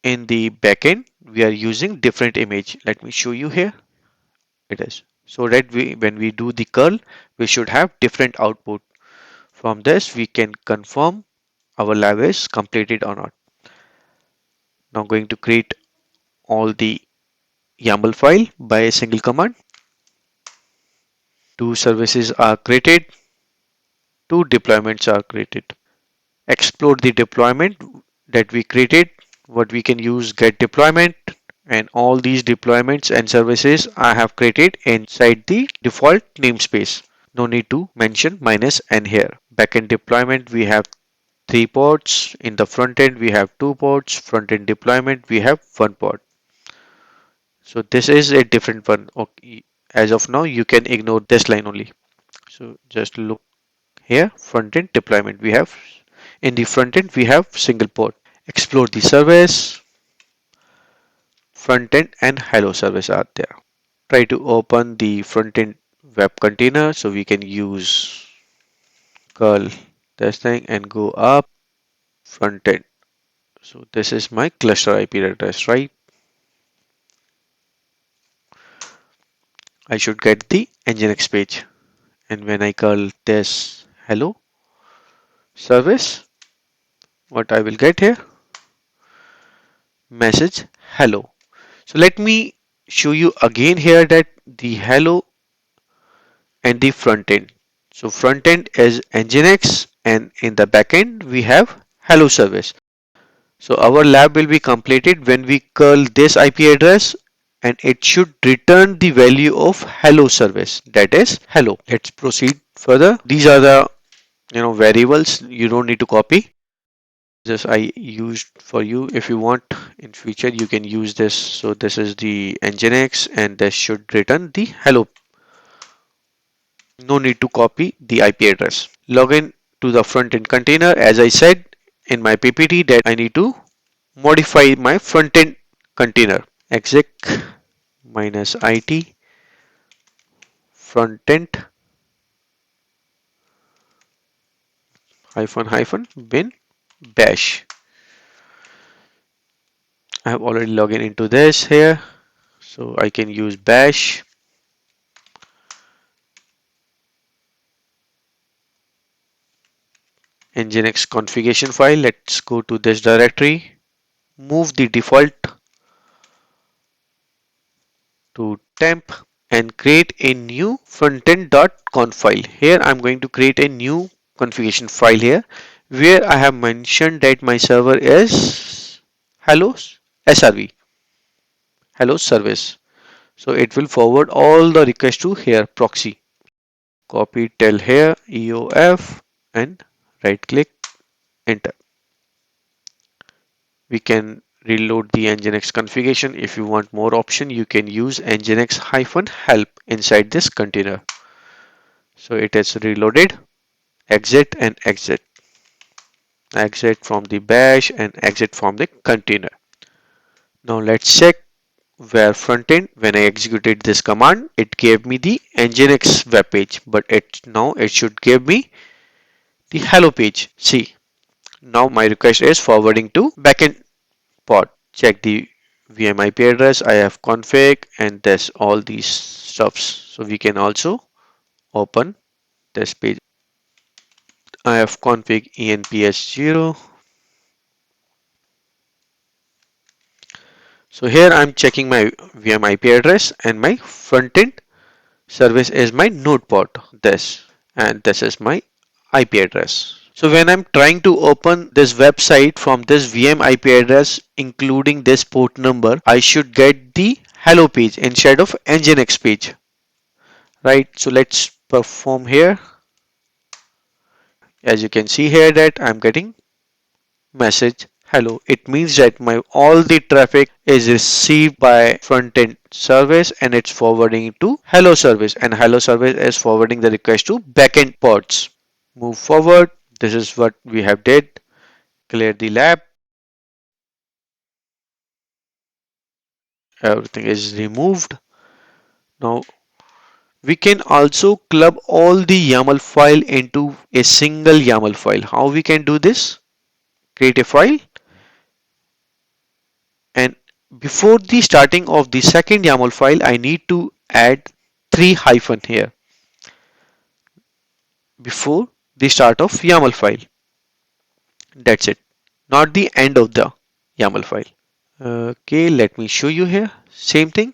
in the backend, we are using different image. Let me show you here. It is so that when we do the curl, we should have different output. From this, we can confirm our lab is completed or not. Now going to create all the YAML file by a single command. Two services are created, two deployments are created. Explore the deployment that we created. What we can use get deployment, and all these deployments and services I have created inside the default namespace. No need to mention -n here. Backend deployment we have three ports. In the front end we have two ports. Front end deployment we have one port. So this is a different one. Okay. As of now you can ignore this line only. So just look here, front end deployment we have. In the front end we have single port. Explore the service, front end and hello service are there. Try to open the front end web container, so we can use curl this thing and go up front end. So this is my cluster IP address, right? I should get the Nginx page, and when I curl this hello service, what I will get here, message hello. So let me show you again here that the hello and the front end. So front end is Nginx, and in the back end we have hello service. So our lab will be completed when we curl this IP address, and it should return the value of hello service, that is hello. Let's proceed further. These are the variables you don't need to copy. Just I used for you. If you want in future you can use this. So this is the Nginx, and this should return the hello. No need to copy the IP address. Login to the front end container. As I said in my PPT that I need to modify my front end container. Exec -it front end -bin bash. I have already logged into this here. So I can use bash nginx configuration file. Let's go to this directory, move the default to temp and create a new frontend.conf file. Here I'm going to create a new configuration file here where I have mentioned that my server is hello srv, hello service. So it will forward all the requests to here proxy. Copy tell here EOF and right click enter. We can reload the nginx configuration. If you want more option, you can use nginx -help inside this container. So it is reloaded. Exit and exit. Exit from the bash and exit from the container. Now let's check where frontend. When I executed this command, it gave me the nginx web page, but now it should give me the hello page. See, now my request is forwarding to backend pod. Check the VM IP address I have config and there's all these stuffs. So we can also open this page. I have config enps0. So here I'm checking my VM IP address and my frontend service is my NodePort. This and this is my IP address. So when I'm trying to open this website from this VM IP address, including this port number, I should get the hello page instead of nginx page, right? So let's perform here. As you can see here that I'm getting message hello. It means that my all the traffic is received by front end service and it's forwarding to hello service and hello service is forwarding the request to backend pods. Move forward. This is what we have did. Clear the lab. Everything is removed. Now we can also club all the YAML file into a single YAML file. How we can do this? Create a file and before the starting of the second YAML file, I need to add three hyphen here before the start of YAML file. That's it. Not the end of the YAML file. Okay, let me show you here. Same thing.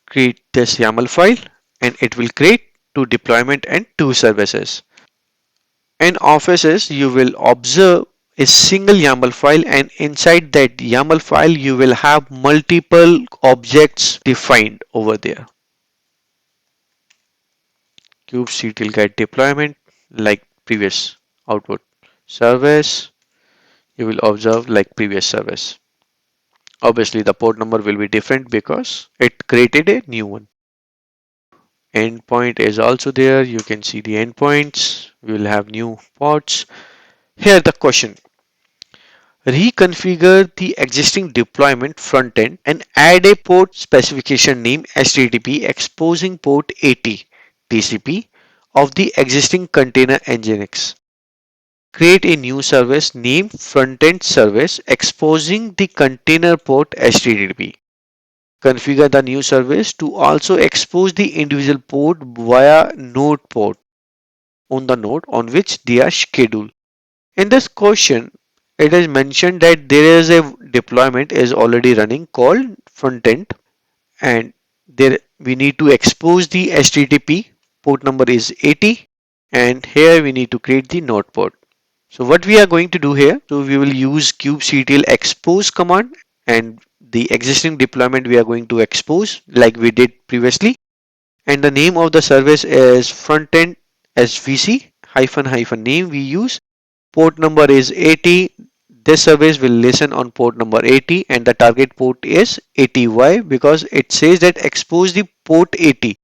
Create this YAML file and it will create two deployment and two services. In offices, you will observe a single YAML file and inside that YAML file, you will have multiple objects defined over there. Kubectl get deployment like previous output service. You will observe like previous service. Obviously, the port number will be different because it created a new one. Endpoint is also there. You can see the endpoints. We will have new ports. Here the question. Reconfigure the existing deployment frontend and add a port specification name HTTP exposing port 80 TCP of the existing container Nginx. Create a new service named frontend service exposing the container port HTTP. Configure the new service to also expose the individual port via NodePort on the node on which they are scheduled. In this question, it is mentioned that there is a deployment is already running called frontend and there we need to expose the HTTP port number is 80 and here we need to create the node port. So what we are going to do here, so we will use kubectl expose command and the existing deployment we are going to expose like we did previously and the name of the service is frontend svc hyphen name we use. Port number is 80. This service will listen on port number 80 and the target port is 80. Why? Because it says that expose the port 80.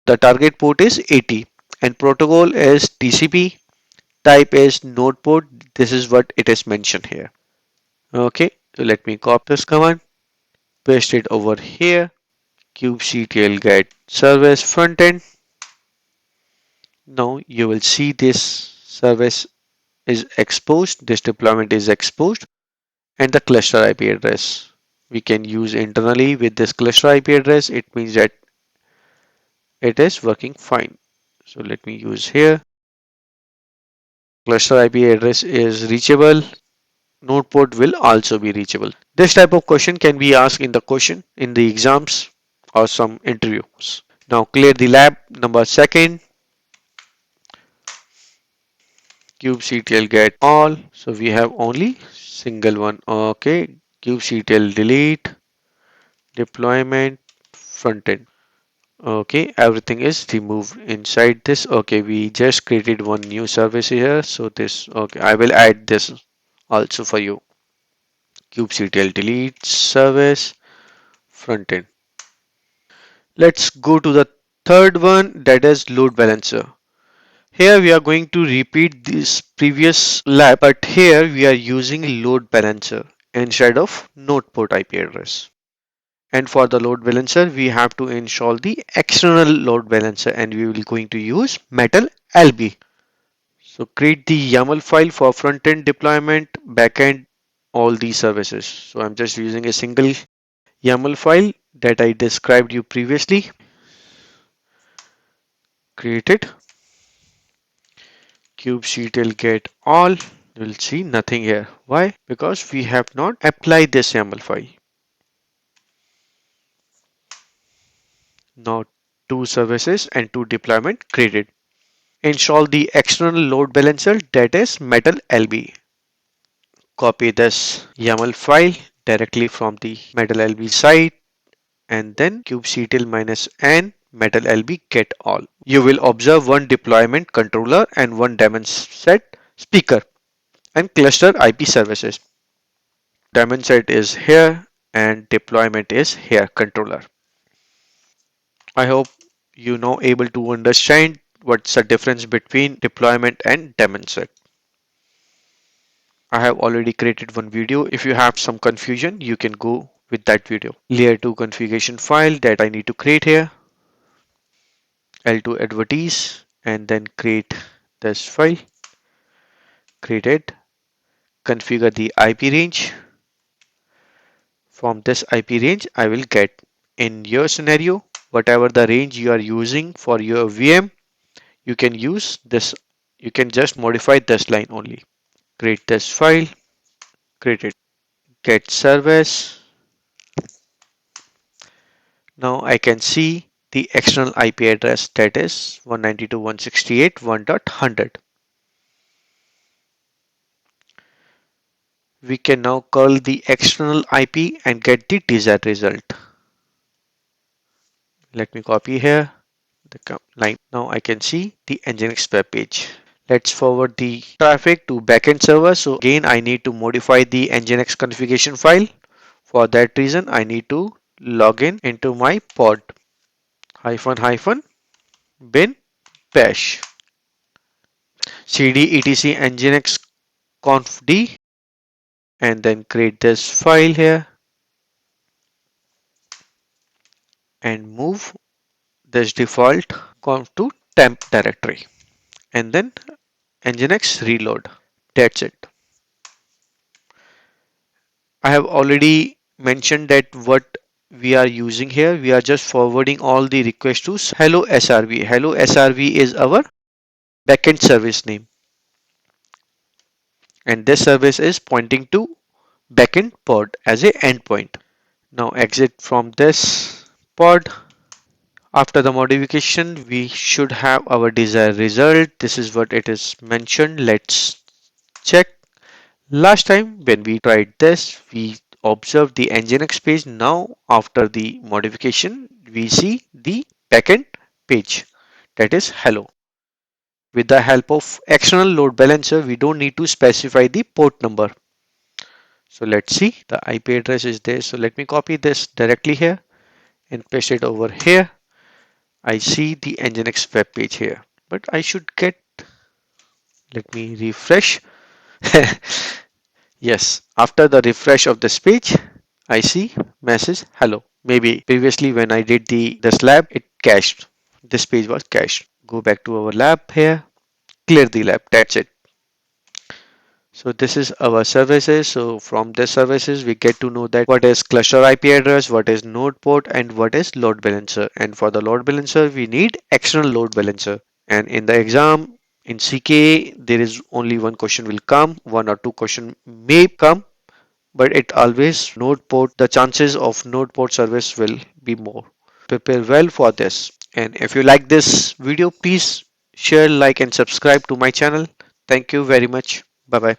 The target port is 80 and protocol is TCP. Type is NodePort. This is what it is mentioned here. Okay, so let me copy this command, paste it over here. Kubectl get service frontend. Now you will see this service is exposed, this deployment is exposed, and the cluster IP address. We can use internally with this cluster IP address. It means that it is working fine. So let me use here. Cluster IP address is reachable. NodePort will also be reachable. This type of question can be asked in the question in the exams or some interviews. Now clear the lab. Number second, kubectl get all. So we have only single one. Okay, kubectl delete deployment frontend. Okay, everything is removed inside this. Okay, we just created one new service here. So this, okay, I will add this also for you. Kubectl delete service frontend. Let's go to the third one, that is load balancer. Here we are going to repeat this previous lab, but here we are using load balancer instead of NodePort IP address. And for the load balancer, we have to install the external load balancer, and we will going to use metal LB. So create the YAML file for front-end deployment, backend, all these services. So I'm just using a single YAML file that I described you previously. Create it. Kubectl get all. You will see nothing here. Why? Because we have not applied this YAML file. Now two services and two deployment created. Install the external load balancer, that is metal LB. Copy this YAML file directly from the metal LB site and then kubectl -n metal LB get all. You will observe one deployment controller and one daemon set speaker and cluster IP services. Daemon set is here and deployment is here controller. I hope you now able to understand what's the difference between deployment and daemon set. I have already created one video. If you have some confusion, you can go with that video. Layer 2 configuration file that I need to create here. L2 advertise and then create this file. Create it. Configure the IP range. From this IP range, I will get in your scenario, whatever the range you are using for your VM, you can use this. You can just modify this line only. Create this file. Create it. Get service. Now I can see the external IP address, that is 192.168.1.100. We can now curl the external IP and get the desired result. Let me copy here the line. Now I can see the Nginx web page. Let's forward the traffic to backend server. So again, I need to modify the Nginx configuration file. For that reason, I need to log in into my pod -bin bash cd etc nginx confd and then create this file here and move this default conf to temp directory and then nginx reload. That's it. I have already mentioned that what we are using here, we are just forwarding all the requests to hello srv. Hello srv is our backend service name and this service is pointing to backend pod as a endpoint. Now exit from this pod. After the modification, we should have our desired result. This is what it is mentioned. Let's check. Last time when we tried this, we observed the Nginx page. Now after the modification, we see the backend page. That is hello. With the help of external load balancer, we don't need to specify the port number. So let's see, the IP address is there. So let me copy this directly here and paste it over here. I see the Nginx web page here, but I should get, let me refresh. Yes, after the refresh of this page, I see message hello. Maybe previously when I did this lab, it cached. This page was cached. Go back to our lab here, clear the lab. That's it. So this is our services. So from this services, we get to know that what is cluster IP address, what is node port, and what is load balancer. And for the load balancer, we need external load balancer. And in the exam, in CK, there is only one question will come, one or two question may come, but it always node port. The chances of node port service will be more. Prepare well for this. And if you like this video, please share, like, and subscribe to my channel. Thank you very much. Bye bye.